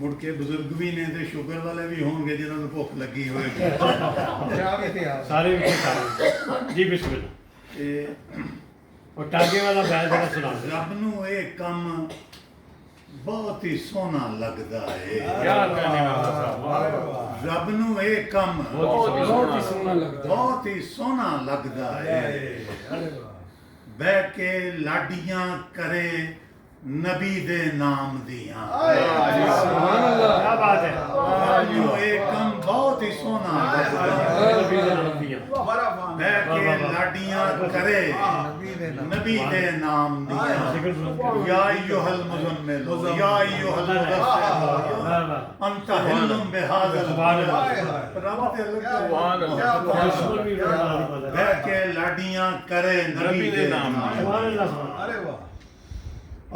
ਮੁੜ ਕੇ ਬਜ਼ੁਰਗ ਵੀ ਨੇ ਤੇ ਸ਼ੂਗਰ ਵਾਲੇ ਵੀ ਹੋਣਗੇ ਜਿਨ੍ਹਾਂ ਨੂੰ ਭੁੱਖ ਲੱਗੀ ਹੋਏਗੀ। ਸਾਰੇ ਵਿੱਚ ਸਾਰੇ ਜੀ ਬਿਸਮਿਲ੍ਲਾ। ਤੇ ਉਹ ਟਾਗੇ ਵਾਲਾ ਬੈਲ ਜਿਹੜਾ ਸੁਣਾ ਦੇ। ਰੱਬ ਨੂੰ ਇਹ ਕੰਮ ਬਹੁਤ ਹੀ ਸੋਹਣਾ ਲੱਗਦਾ ਹੈ। ਯਾਰ कहने वाला ਰੱਬ ਨੂੰ ਇਹ ਕੰਮ बहुत ही सोहना लगता ਬਹੁਤ ਹੀ ਸੋਹਣਾ ਲੱਗਦਾ ਹੈ। ਬਹਿ ਕੇ ਲਾਡੀਆਂ ਕਰੇ ਨਬੀ ਦੇ ਨਾਮ ਦੀਆਂ। सुभान अल्लाह, क्या बात है। ਰੱਬ ਨੂੰ ਇਹ ਕੰਮ ਬਹੁਤ ਹੀ ਸੋਹਣਾ ਲੱਗਦਾ ਹੈ। नबी दे नाम दिया। ਬਹਿ ਕੇ ਲਾਡੀਆਂ ਕਰੇ ਨਬੀ ਦੇ ਨਾਮ ਦੀਆਂ। ਯਾ ਅਯੁਹਲ ਮੁਜ਼ੱਮਿਲ ਯਾ ਅਯੁਹਲ ਮੁਦੱਸਿਰ ਅੰਤ ਹਿਲੁਮ ਬਿਹਾਜ਼ਲ ਰੱਬ ਤੇ ਬਹਿ ਕੇ ਲਾਡੀਆਂ ਕਰੇ ਨਬੀ ਦੇ ਨਾਮ सुभान ਦੀਆਂ। अल्लाह। अरे वाह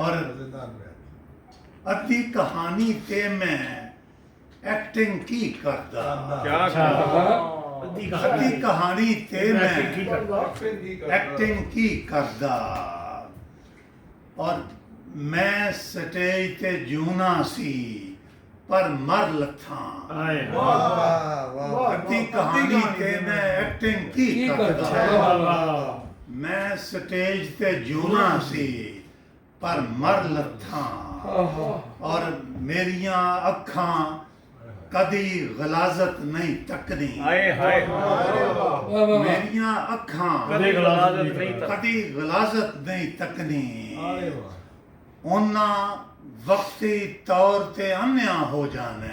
और अद्धी कहानी ते मैं एक्टिंग की करदा। अद्धी कहानी ते मैं एक्टिंग की करदा। और मैं स्टेज ते जूना सी पर मर लथा। अद्धी कहानी ते मैं एक्टिंग की करदा। मैं स्टेज ते जूना सी पर मर लथा। और मेरियां अखां कदी गलाजत नहीं तकनी। मेरियां अखां कदी गलाजत नहीं कदी गलाजत नहीं तकनी। उन्ना वक्ती तौर ते अन्या हो जाना।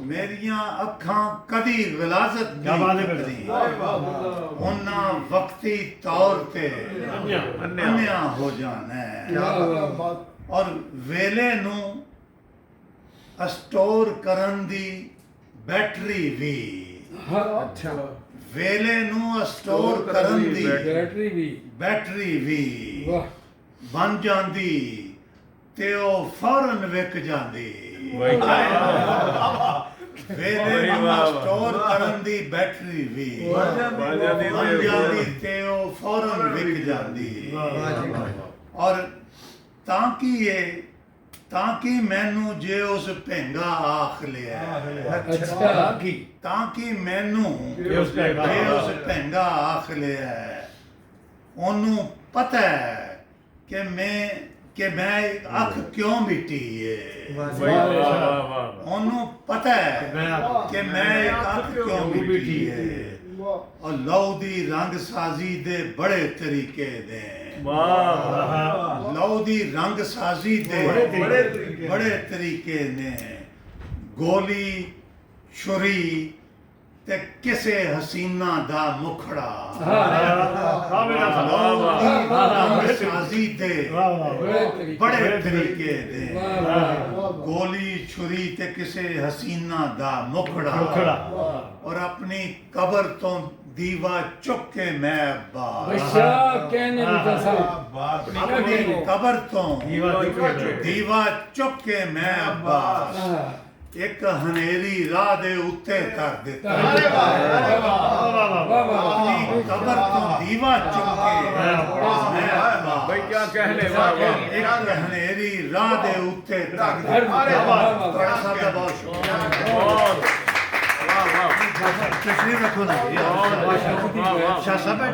मेरियां अखां कदी गलाजत नहीं तकनी। उन्ना वक्ती तौर ते अन्या हो जाना है। और वेले नू स्टोर करन दी बैटरी भी वेले नू स्टोर करन दी बैटरी भी बन जांदी ते ओ फौरन विक जांदी। वेले नू स्टोर करन दी बैटरी भी बन जांदी ते ओ फौरन विक जांदी। और ताकि मैनू जे उस भेंगा आख लिया ताकि मैनू जे उस भेंगा आख लिया ओनू पता है कि मैं अख क्यों मिटी है। ओनू पता है कि मैं अख क्यों मिटी है। और लौ दी रंग साजी दे बड़े तरीके दे। लौ दी रंग साजी दे बड़े तरीके ने। गोली छुरी ते किसे हसीना दा मुखड़ा। लौ दी रंग साजी दे बड़े तरीके दे। गोली छुरी ते किसे हसीना दा मुखड़ा। और अपनी कबर तो दीवा चुक के मैं अब्बास अपनी कबर तो दीवा चुक के मैं अब्बास एक हनेरी राह दे उत्ते कर दिता। अपनी कबर तो दीवा चुक के मैं अब्बास एक हनेरी राह दे उत्ते कर दिता। बहुत शुक्रिया। तशरीफ रखो ना शाह साहब।